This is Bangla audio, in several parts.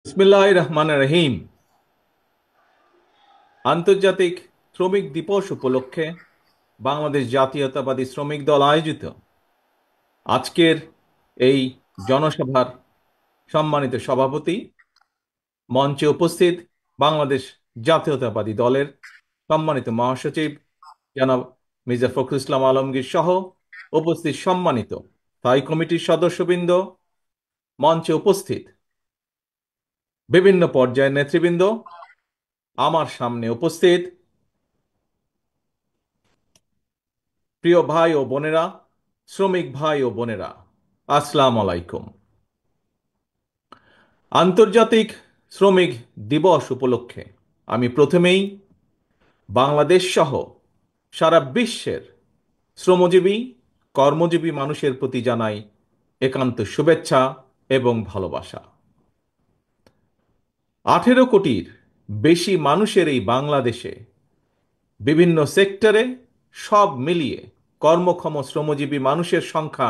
বিসমিল্লাহির রহমানির রহিম। আন্তর্জাতিক শ্রমিক দিবস উপলক্ষে বাংলাদেশ জাতীয়তাবাদী শ্রমিক দল আয়োজিত আজকের এই জনসভার সম্মানিত সভাপতি, মঞ্চে উপস্থিত বাংলাদেশ জাতীয়তাবাদী দলের সম্মানিত মহাসচিব জনাব মির্জা ফখরুল ইসলাম আলমগীর সহ উপস্থিত সম্মানিত স্থায়ী কমিটির সদস্যবৃন্দ, মঞ্চে উপস্থিত বিভিন্ন পর্যায়ের নেতৃবৃন্দ, আমার সামনে উপস্থিত প্রিয় ভাই ও বোনেরা, শ্রমিক ভাই ও বোনেরা, আসসালামু আলাইকুম। আন্তর্জাতিক শ্রমিক দিবস উপলক্ষে আমি প্রথমেই বাংলাদেশ সহ সারা বিশ্বের শ্রমজীবী, কর্মজীবী মানুষের প্রতি জানাই একান্ত শুভেচ্ছা এবং ভালোবাসা। 18 কোটির বেশি মানুষের এই বাংলাদেশে বিভিন্ন সেক্টরে সব মিলিয়ে কর্মক্ষম শ্রমজীবী মানুষের সংখ্যা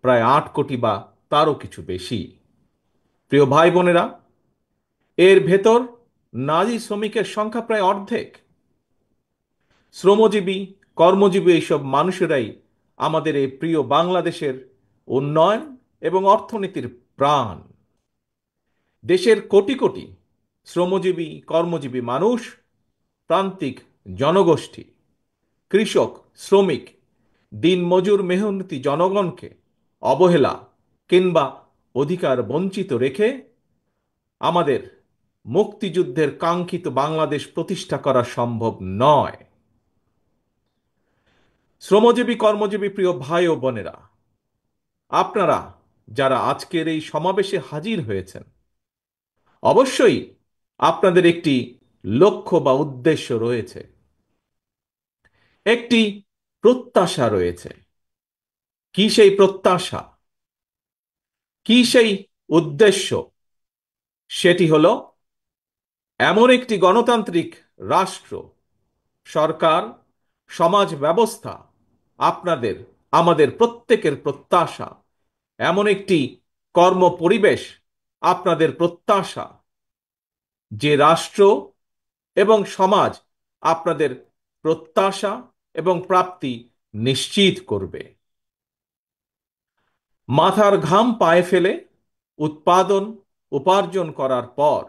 প্রায় 8 কোটি বা তারও কিছু বেশি। প্রিয় ভাই বোনেরা, এর ভেতর নারী শ্রমিকের সংখ্যা প্রায় অর্ধেক। শ্রমজীবী, কর্মজীবী এইসব মানুষেরাই আমাদের এই প্রিয় বাংলাদেশের উন্নয়ন এবং অর্থনীতির প্রাণ। দেশের কোটি কোটি শ্রমজীবী, কর্মজীবী মানুষ, প্রান্তিক জনগোষ্ঠী, কৃষক, শ্রমিক, দিনমজুর মেহনতি জনগণকে অবহেলা কিংবা অধিকার বঞ্চিত রেখে আমাদের মুক্তিযুদ্ধের কাঙ্ক্ষিত বাংলাদেশ প্রতিষ্ঠা করা সম্ভব নয়। শ্রমজীবী, কর্মজীবী প্রিয় ভাই ও বোনেরা, আপনারা যারা আজকের এই সমাবেশে হাজির হয়েছেন, অবশ্যই আপনাদের একটি লক্ষ্য বা উদ্দেশ্য রয়েছে, একটি প্রত্যাশা রয়েছে। কি সেই প্রত্যাশা, কি সেই উদ্দেশ্য? সেটি হলো এমন একটি গণতান্ত্রিক রাষ্ট্র, সরকার, সমাজ ব্যবস্থা, আপনাদের, আমাদের প্রত্যেকের প্রত্যাশা, এমন একটি কর্ম পরিবেশ আপনাদের প্রত্যাশা, যে রাষ্ট্র এবং সমাজ আপনাদের প্রত্যাশা এবং প্রাপ্তি নিশ্চিত করবে। মাথার ঘাম পায়ে ফেলে উৎপাদন, উপার্জন করার পর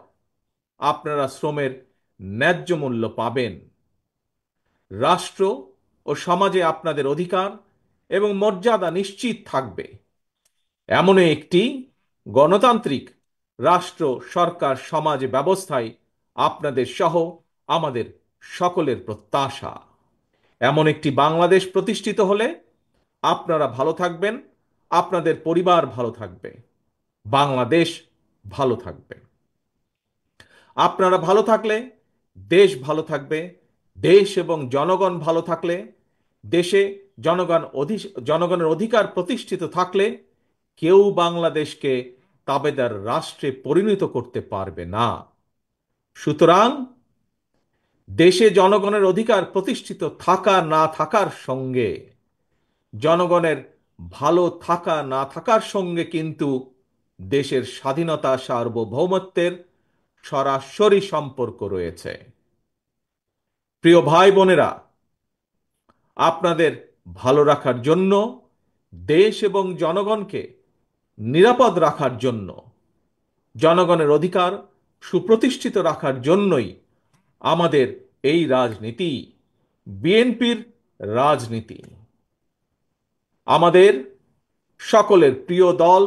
আপনারা শ্রমের ন্যায্য মূল্য পাবেন। রাষ্ট্র ও সমাজে আপনাদের অধিকার এবং মর্যাদা নিশ্চিত থাকবে। এমন একটি গণতান্ত্রিক রাষ্ট্র, সরকার, সমাজ ব্যবস্থায় আপনাদের সহ আমাদের সকলের প্রত্যাশা। এমন একটি বাংলাদেশ প্রতিষ্ঠিত হলে আপনারা ভালো থাকবেন, আপনাদের পরিবার ভালো থাকবে, বাংলাদেশ ভালো থাকবে। আপনারা ভালো থাকলে দেশ ভালো থাকবে। দেশ এবং জনগণ ভালো থাকলে, দেশে জনগণের অধিকার প্রতিষ্ঠিত থাকলে কেউ বাংলাদেশকে তাবেদার রাষ্ট্রে পরিণত করতে পারবে না। সুতরাং দেশে জনগণের অধিকার প্রতিষ্ঠিত থাকা না থাকার সঙ্গে, জনগণের ভালো থাকা না থাকার সঙ্গে কিন্তু দেশের স্বাধীনতা, সার্বভৌমত্বের সরাসরি সম্পর্ক রয়েছে। প্রিয় ভাই বোনেরা, আপনাদের ভালো রাখার জন্য, দেশ এবং জনগণকে নিরাপদ রাখার জন্য, জনগণের অধিকার সুপ্রতিষ্ঠিত রাখার জন্যই আমাদের এই রাজনীতি, বিএনপির রাজনীতি। আমাদের সকলের প্রিয় দল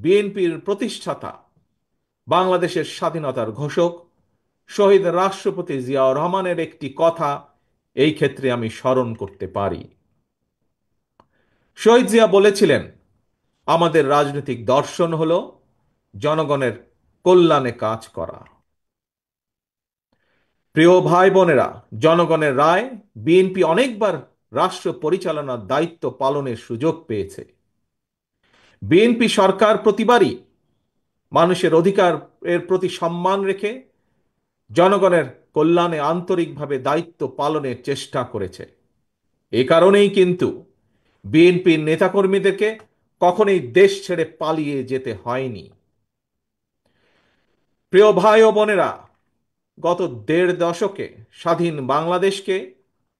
বিএনপির প্রতিষ্ঠাতা, বাংলাদেশের স্বাধীনতার ঘোষক শহীদ রাষ্ট্রপতি জিয়াউর রহমানের একটি কথা এই ক্ষেত্রে আমি স্মরণ করতে পারি। শহীদ জিয়া বলেছিলেন, আমাদের রাজনৈতিক দর্শন হলো জনগণের কল্যাণে কাজ করা। প্রিয় ভাই বোনেরা, জনগণের রায় বিএনপি অনেকবার রাষ্ট্র পরিচালনার দায়িত্ব পালনের সুযোগ পেয়েছে। বিএনপি সরকার প্রতিবারই মানুষের অধিকারের প্রতি সম্মান রেখে জনগণের কল্যাণে আন্তরিকভাবে দায়িত্ব পালনের চেষ্টা করেছে। এ কারণেই কিন্তু বিএনপির নেতাকর্মীদেরকে কখনোই দেশ ছেড়ে পালিয়ে যেতে হয়নি। প্রিয় ভাই ও বোনেরা, গত দেড় দশকে স্বাধীন বাংলাদেশকে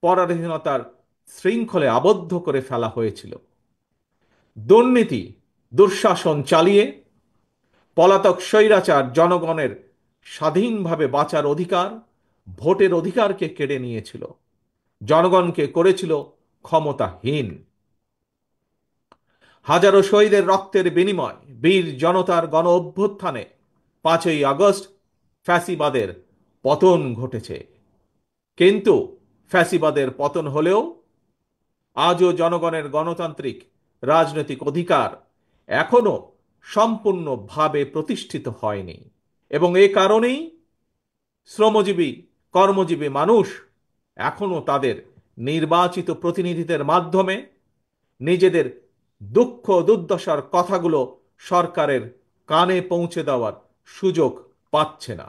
পরাধীনতার শৃঙ্খলে আবদ্ধ করে ফেলা হয়েছিল। দুর্নীতি, দুঃশাসন চালিয়ে পলাতক স্বৈরাচার জনগণের স্বাধীনভাবে বাঁচার অধিকার, ভোটের অধিকারকে কেড়ে নিয়েছিল, জনগণকে করেছিল ক্ষমতাহীন। হাজারো শহীদের রক্তের বিনিময়, বীর জনতার গণ অভ্যুত্থানে 5ই আগস্ট ফ্যাসিবাদের পতন ঘটেছে। কিন্তু ফ্যাসিবাদের পতন হলেও আজও জনগণের গণতান্ত্রিক রাজনৈতিক অধিকার এখনো সম্পূর্ণভাবে প্রতিষ্ঠিত হয়নি। এবং এ কারণেই শ্রমজীবী, কর্মজীবী মানুষ এখনো তাদের নির্বাচিত প্রতিনিধিদের মাধ্যমে নিজেদের দুঃখ দুর্দশার কথাগুলো সরকারের কানে পৌঁছে দেওয়ার সুযোগ পাচ্ছে না।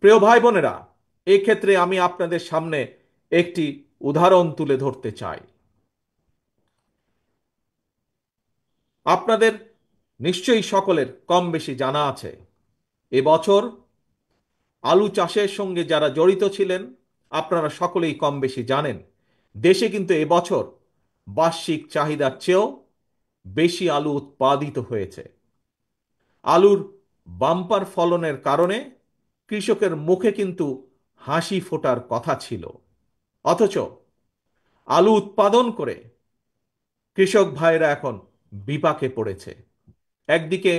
প্রিয় ভাই বোনেরা, এক্ষেত্রে আমি আপনাদের সামনে একটি উদাহরণ তুলে ধরতে চাই। আপনাদের নিশ্চয়ই সকলের কম বেশি জানা আছে, এবছর আলু চাষের সঙ্গে যারা জড়িত ছিলেন আপনারা সকলেই কম বেশি জানেন, দেশে কিন্তু এবছর বার্ষিক চাহিদার চেয়েও বেশি আলু উৎপাদিত হয়েছে। আলুর বাম্পার ফলনের কারণে কৃষকের মুখে কিন্তু হাসি ফোটার কথা ছিল। অথচ আলু উৎপাদন করে কৃষক ভাইরা এখন বিপাকে পড়েছে। একদিকে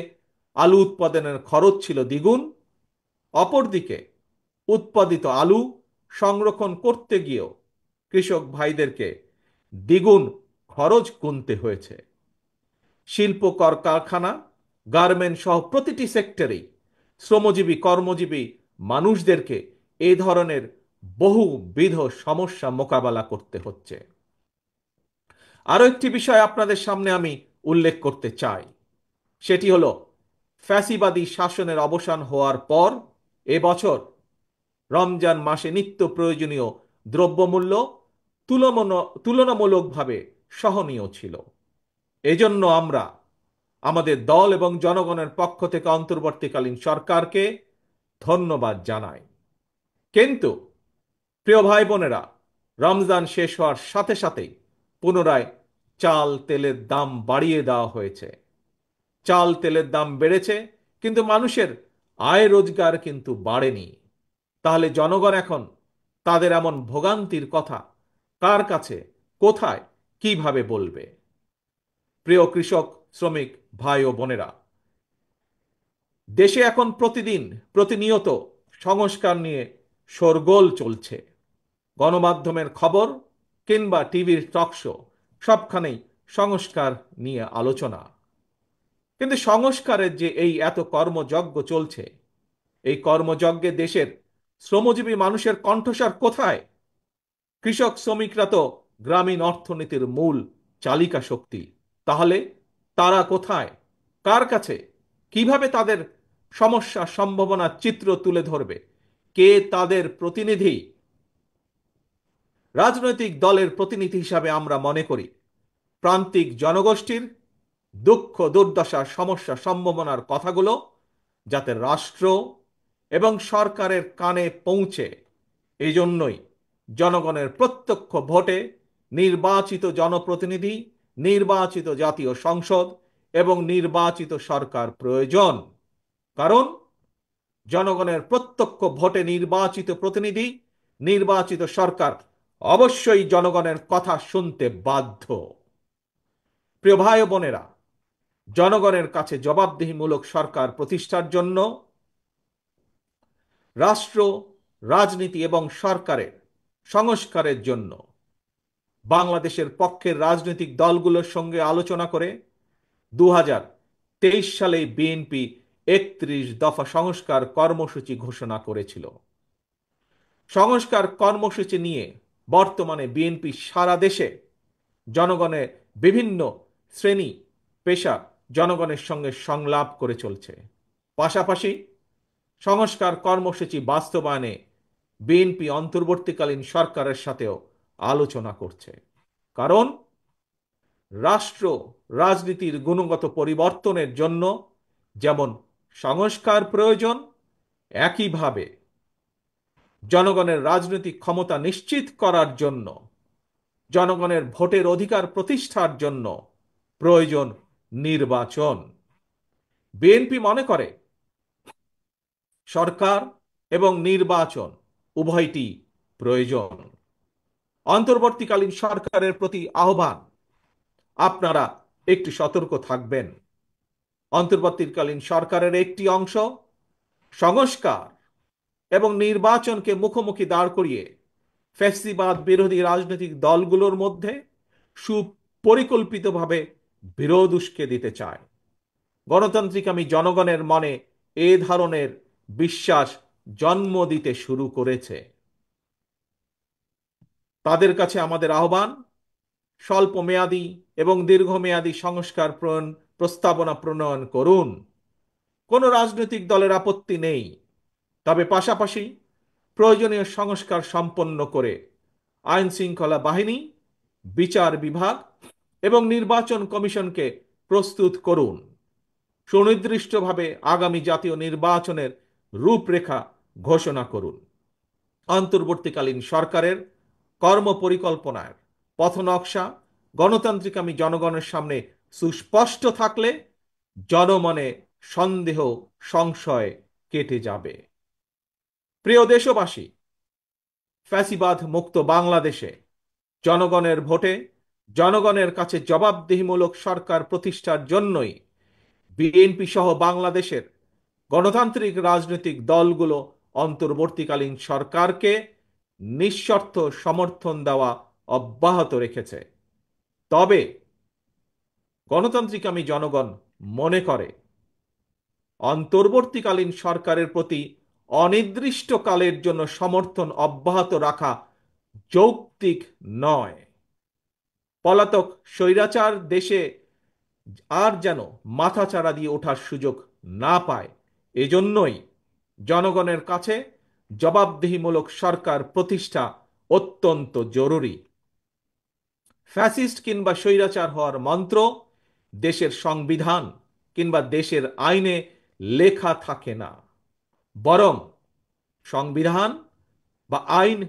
আলু উৎপাদনের খরচ ছিল দ্বিগুণ, অপরদিকে উৎপাদিত আলু সংরক্ষণ করতে গিয়েও কৃষক ভাইদেরকে দ্বিগুণ খরচ গুনতে হয়েছে। শিল্প কারখানা, গার্মেন্ট সহ প্রতিটি সেক্টরেই শ্রমজীবী কর্মজীবী মানুষদেরকে এই ধরনের বহুবিধ সমস্যা মোকাবেলা করতে হচ্ছে। আরও একটি বিষয় আপনাদের সামনে আমি উল্লেখ করতে চাই, সেটি হলো ফ্যাসিবাদী শাসনের অবসান হওয়ার পর এবছর রমজান মাসে নিত্য প্রয়োজনীয় দ্রব্যমূল্য তুলনামূলকভাবে সহনীয় ছিল। এজন্য আমরা আমাদের দল এবং জনগণের পক্ষ থেকে অন্তর্বর্তীকালীন সরকারকে ধন্যবাদ জানাই। কিন্তু প্রিয় ভাই বোনেরা, রমজান শেষ হওয়ার সাথে সাথেই পুনরায় চাল তেলের দাম বাড়িয়ে দেওয়া হয়েছে। চাল তেলের দাম বেড়েছে, কিন্তু মানুষের আয় রোজগার কিন্তু বাড়েনি। তাহলে জনগণ এখন তাদের এমন ভোগান্তির কথা কার কাছে, কোথায়, কিভাবে বলবে? প্রিয় কৃষক, শ্রমিক ভাই ও বোনেরা, দেশে এখন প্রতিনিয়ত সংস্কার নিয়ে শোরগোল চলছে। গণমাধ্যমের খবর কিংবা টিভির টকশো সবখানেই সংস্কার নিয়ে আলোচনা। কিন্তু সংস্কারের যে এই এত কর্মযজ্ঞ চলছে, এই কর্মযজ্ঞে দেশের শ্রমজীবী মানুষের কণ্ঠস্বর কোথায়? কৃষক শ্রমিকরা তো গ্রামীণ অর্থনীতির মূল চালিকা শক্তি। তাহলে তারা কোথায়, কার কাছে, কিভাবে তাদের সমস্যা সম্ভাবনার চিত্র তুলে ধরবে? কে তাদের প্রতিনিধি? রাজনৈতিক দলের প্রতিনিধি হিসাবে আমরা মনে করি প্রান্তিক জনগোষ্ঠীর দুঃখ দুর্দশা সমস্যা সম্ভাবনার কথাগুলো যাতে রাষ্ট্র এবং সরকারের কানে পৌঁছে, এই জন্যই জনগণের প্রত্যক্ষ ভোটে নির্বাচিত জনপ্রতিনিধি, নির্বাচিত জাতীয় সংসদ এবং নির্বাচিত সরকার প্রয়োজন। কারণ জনগণের প্রত্যক্ষ ভোটে নির্বাচিত প্রতিনিধি, নির্বাচিত সরকার অবশ্যই জনগণের কথা শুনতে বাধ্য। প্রিয় ভাই ও বোনেরা, জনগণের কাছে জবাবদিহিমূলক সরকার প্রতিষ্ঠার জন্য রাষ্ট্র, রাজনীতি এবং সরকারের সংস্কারের জন্য বাংলাদেশের পক্ষের রাজনৈতিক দলগুলোর সঙ্গে আলোচনা করে 2023 সালে বিএনপি 31 দফা সংস্কার কর্মসূচি ঘোষণা করেছিল। সংস্কার কর্মসূচি নিয়ে বর্তমানে বিএনপি সারা দেশে জনগণের বিভিন্ন শ্রেণী পেশা জনগণের সঙ্গে সংলাপ করে চলছে। পাশাপাশি সংস্কার কর্মসূচি বাস্তবায়নে বিএনপি অন্তর্বর্তীকালীন সরকারের সাথেও আলোচনা করছে। কারণ রাষ্ট্র রাজনীতির গুণগত পরিবর্তনের জন্য যেমন সংস্কার প্রয়োজন, একইভাবে জনগণের রাজনৈতিক ক্ষমতা নিশ্চিত করার জন্য, জনগণের ভোটের অধিকার প্রতিষ্ঠার জন্য প্রয়োজন নির্বাচন। বিএনপি মনে করে সরকার এবং নির্বাচন উভয়টি প্রয়োজন। অন্তর্বর্তীকালীন সরকারের প্রতি আহ্বান, আপনারা একটু সতর্ক থাকবেন। অন্তর্বর্তীকালীন সরকারের একটি অংশ সংস্কার এবং নির্বাচনকে মুখোমুখি দাঁড় করিয়ে ফ্যাসিবাদ বিরোধী রাজনৈতিক দলগুলোর মধ্যে সুপরিকল্পিতভাবে বিরোধ উস্কে দিতে চায়। গণতান্ত্রিক আমি জনগণের মনে এ ধরনের বিশ্বাস জন্ম দিতে শুরু করেছে। তাদের কাছে আমাদের আহ্বান, স্বল্প মেয়াদী এবং দীর্ঘমেয়াদী সংস্কার প্রস্তাবনা প্রণয়ন করুন। কোনো রাজনৈতিক দলের আপত্তি নেই, তবে পাশাপাশি প্রয়োজনীয় সংস্কার সম্পন্ন করে আইন শৃঙ্খলা বাহিনী, বিচার বিভাগ এবং নির্বাচন কমিশনকে প্রস্তুত করুন। সুনির্দিষ্টভাবে আগামী জাতীয় নির্বাচনের রূপরেখা ঘোষণা করুন। অন্তর্বর্তীকালীন সরকারের কর্মপরিকল্পনার পথনকশা গণতান্ত্রিক আমি জনগণের সামনে সুস্পষ্ট থাকলে জনমনে সন্দেহ সংশয় কেটে যাবে। প্রিয় দেশবাসী, ফ্যাসিবাদ মুক্ত বাংলাদেশে জনগণের ভোটে জনগণের কাছে জবাবদিহিমূলক সরকার প্রতিষ্ঠার জন্যই বিএনপি সহ বাংলাদেশের গণতান্ত্রিক রাজনৈতিক দলগুলো অন্তর্বর্তীকালীন সরকারকে নিঃশর্ত সমর্থন দেওয়া অব্যাহত রেখেছে। তবে গণতান্ত্রিক আমি জনগণ মনে করে অন্তর্বর্তীকালীন সরকারের প্রতি অনির্দিষ্টকালের জন্য সমর্থন অব্যাহত রাখা যৌক্তিক নয়। পলাতক স্বৈরাচার দেশে আর যেন মাথাচাড়া দিয়ে ওঠার সুযোগ না পায়, এজন্যই জনগণের কাছে জবাবদিহিমূলক সরকার প্রতিষ্ঠা অত্যন্ত জরুরি। ফ্যাসিস্ট কিংবা স্বৈরাচার হওয়ার মন্ত্র দেশের সংবিধান কিংবা দেশের আইনে লেখা থাকে না, বরং সংবিধান বা আইন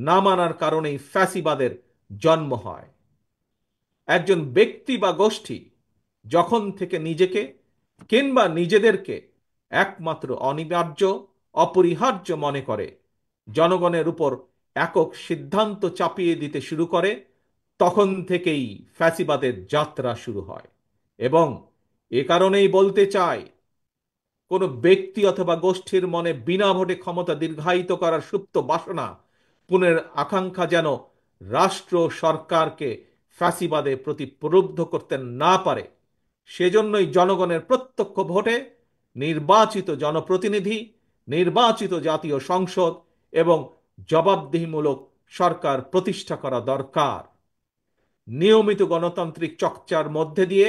না মানার কারণেই ফ্যাসিবাদের জন্ম হয়। একজন ব্যক্তি বা গোষ্ঠী যখন থেকে নিজেকে কিংবা নিজেদেরকে একমাত্র অনিবার্য অপরিহার্য মনে করে জনগণের উপর একক সিদ্ধান্ত চাপিয়ে দিতে শুরু করে, তখন থেকেই ফ্যাসিবাদের যাত্রা শুরু হয়। এবং এ কারণেই বলতে চাই, কোনো ব্যক্তি অথবা গোষ্ঠীর মনে বিনা ভোটে ক্ষমতা দীর্ঘায়িত করার সুপ্ত বাসনা, পুনের আকাঙ্ক্ষা যেন রাষ্ট্র সরকারকে ফ্যাসিবাদে প্রতিপ্রলুব্ধ করতে না পারে, সেজন্যই জনগণের প্রত্যক্ষ ভোটে নির্বাচিত জনপ্রতিনিধি, নির্বাচিত জাতীয় সংসদ এবং জবাবদিহিমূলক সরকার প্রতিষ্ঠা করা দরকার। নিয়মিত গণতান্ত্রিক চর্চার মধ্যে দিয়ে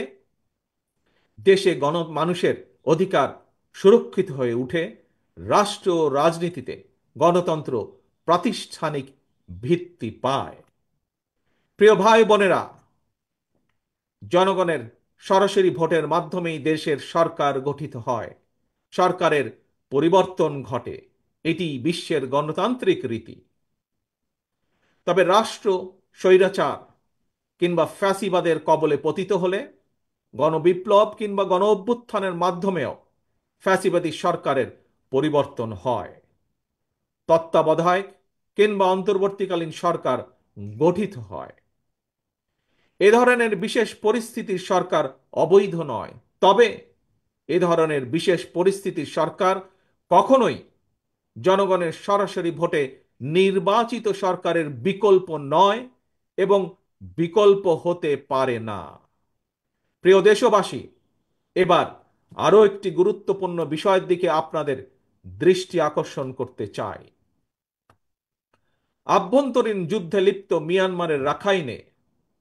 দেশে মানুষের অধিকার সুরক্ষিত হয়ে উঠে, রাষ্ট্র রাজনীতিতে গণতন্ত্র প্রাতিষ্ঠানিক ভিত্তি পায়। প্রিয় ভাই বোনেরা, জনগণের সরাসরি ভোটের মাধ্যমেই দেশের সরকার গঠিত হয়, সরকারের পরিবর্তন ঘটে। এটি বিশ্বের গণতান্ত্রিক রীতি। তবে রাষ্ট্র স্বৈরাচার কিংবা ফ্যাসিবাদের কবলে পতিত হলে গণবিপ্লব কিংবা গণ অভ্যুত্থানের মাধ্যমেও ফ্যাসিবাদী সরকারের পরিবর্তন হয়। তত্ত্বাবধায়ক কিংবা অন্তর্বর্তীকালীন সরকার গঠিত হয়। এ ধরনের বিশেষ পরিস্থিতির সরকার অবৈধ নয়, তবে এ ধরনের বিশেষ পরিস্থিতির সরকার কখনোই জনগণের সরাসরি ভোটে নির্বাচিত সরকারের বিকল্প নয় এবং বিকল্প হতে পারে না। প্রিয় দেশবাসী, এবার আরও একটি গুরুত্বপূর্ণ বিষয়ের দিকে আপনাদের দৃষ্টি আকর্ষণ করতে চাই। আভ্যন্তরীণ যুদ্ধে লিপ্ত মিয়ানমারের রাখাইনে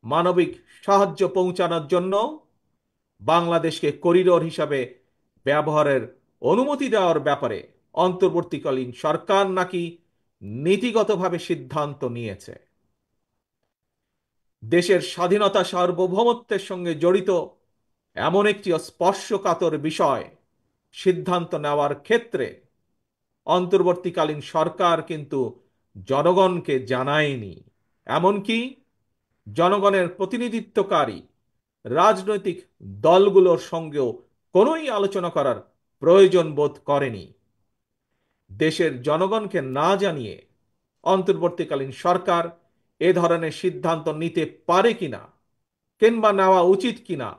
মানবিক সাহায্য পৌঁছানোর জন্য বাংলাদেশকে করিডোর হিসাবে ব্যবহারের অনুমতি দেওয়ার ব্যাপারে অন্তর্বর্তীকালীন সরকার নাকি নীতিগতভাবে সিদ্ধান্ত নিয়েছে। দেশের স্বাধীনতা সার্বভৌমত্বের সঙ্গে জড়িত এমন একটি স্পর্শকাতর বিষয় সিদ্ধান্ত নেওয়ার ক্ষেত্রে অন্তর্বর্তীকালীন সরকার কিন্তু জনগণকে জানায়নি। এমনকি জনগণের প্রতিনিধিত্বকারী রাজনৈতিক দলগুলোর সঙ্গেও কোনোই আলোচনা করার প্রয়োজন বোধ করেনি। দেশের জনগণকে না জানিয়ে অন্তর্বর্তীকালীন সরকার এ ধরনের সিদ্ধান্ত নিতে পারে কিনা কিংবা নেওয়া উচিত কিনা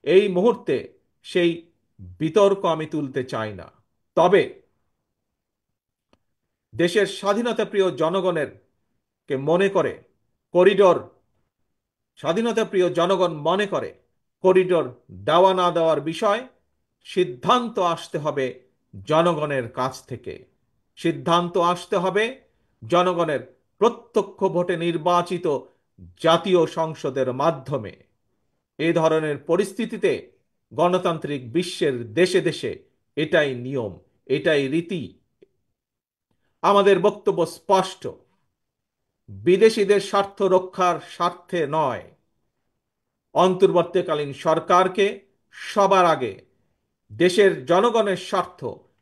এই মুহূর্তে সেই বিতর্ক আমি তুলতে চাই না। তবে দেশের স্বাধীনতা প্রিয় জনগণের কে মনে করে করিডোর স্বাধীনতা প্রিয় জনগণ মনে করে করিডোর দেওয়া না দেওয়ার বিষয় সিদ্ধান্ত আসতে হবে জনগণের কাছ থেকে। সিদ্ধান্ত আসতে হবে জনগণের প্রত্যক্ষ ভোটে নির্বাচিত জাতীয় সংসদের মাধ্যমে। এ ধরনের পরিস্থিতিতে গণতান্ত্রিক বিশ্বের দেশে দেশে এটাই নিয়ম, এটাই রীতি। আমাদের বক্তব্য স্পষ্ট, বিদেশিদের স্বার্থ রক্ষার স্বার্থে নয়, অন্তর্বর্তীকালীন সরকারকে সবার আগে দেশের জনগণের স্বার্থ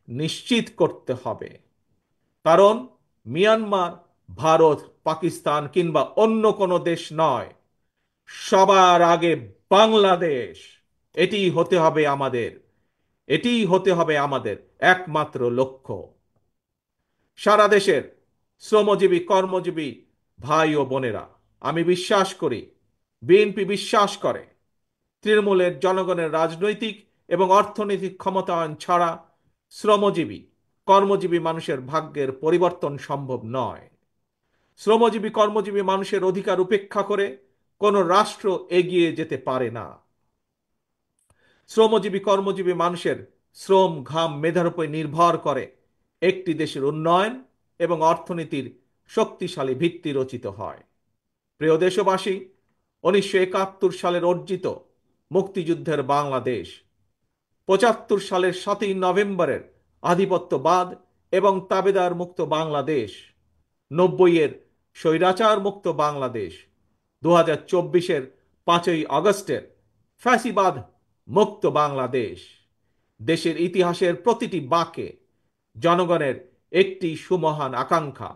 নিশ্চিত করতে হবে। কারণ মিয়ানমার, ভারত, পাকিস্তান কিংবা অন্য কোনো দেশ নয়, সবার আগে বাংলাদেশ। এটিই হতে হবে আমাদের, এটিই হতে হবে আমাদের একমাত্র লক্ষ্য। সারা দেশের শ্রমজীবী কর্মজীবী ভাই ও বোনেরা, আমি বিশ্বাস করি, বিএনপি বিশ্বাস করে, তৃণমূলের জনগণের রাজনৈতিক এবং অর্থনৈতিক ক্ষমতায়ন ছাড়া শ্রমজীবী কর্মজীবী মানুষের ভাগ্যের পরিবর্তন সম্ভব নয়। শ্রমজীবী কর্মজীবী মানুষের অধিকার উপেক্ষা করে কোনো রাষ্ট্র এগিয়ে যেতে পারে না। শ্রমজীবী কর্মজীবী মানুষের শ্রম, ঘাম, মেধার উপর নির্ভর করে একটি দেশের উন্নয়ন এবং অর্থনীতির শক্তিশালী ভিত্তি রচিত হয়। প্রিয় দেশবাসী, 1971 সালের অর্জিত মুক্তিযুদ্ধের বাংলাদেশ, 75 সালের 7ই নভেম্বরের আধিপত্যবাদ এবং তাবেদার মুক্ত বাংলাদেশ, 90-এর স্বৈরাচার মুক্ত বাংলাদেশ, 2024-এর 5ই আগস্টের ফ্যাসিবাদ মুক্ত বাংলাদেশ। দেশের ইতিহাসের প্রতিটি বাঁকে জনগণের একটি সুমহান আকাঙ্ক্ষা।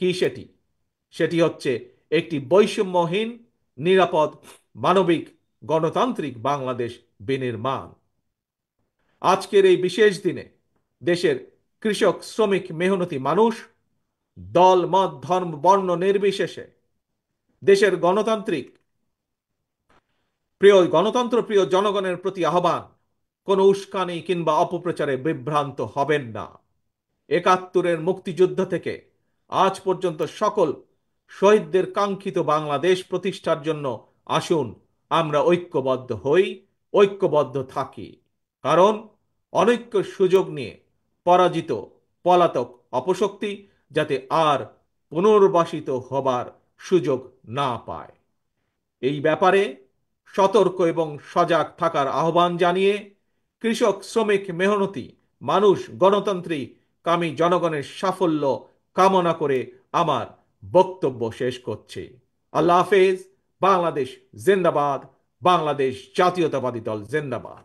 কি সেটি? সেটি হচ্ছে একটি বৈষম্যহীন, নিরাপদ, মানবিক, গণতান্ত্রিক বাংলাদেশ বিনির্মাণ। আজকের এই বিশেষ দিনে দেশের কৃষক, শ্রমিক, মেহনতি মানুষ দল, মত, ধর্ম, বর্ণ নির্বিশেষে দেশের গণতন্ত্র প্রিয় জনগণের প্রতি আহ্বান, কোনো উস্কানি কিংবা অপপ্রচারে বিভ্রান্ত হবেন না। 71-এর মুক্তিযুদ্ধ থেকে আজ পর্যন্ত সকল শহীদদের কাঙ্ক্ষিত বাংলাদেশ প্রতিষ্ঠার জন্য আসুন আমরা ঐক্যবদ্ধ হই, ঐক্যবদ্ধ থাকি। কারণ অনৈক্যের সুযোগ নিয়ে পরাজিত পলাতক অপশক্তি যাতে আর পুনর্বাসিত হবার সুযোগ না পায়, এই ব্যাপারে সতর্ক এবং সজাগ থাকার আহ্বান জানিয়ে কৃষক, শ্রমিক, মেহনতি মানুষ, গণতান্ত্রিক কামী জনগণের সাফল্য কামনা করে আমার বক্তব্য শেষ করছি। আল্লাহ হাফেজ। বাংলাদেশ জিন্দাবাদ। বাংলাদেশ জাতীয়তাবাদী দল জিন্দাবাদ।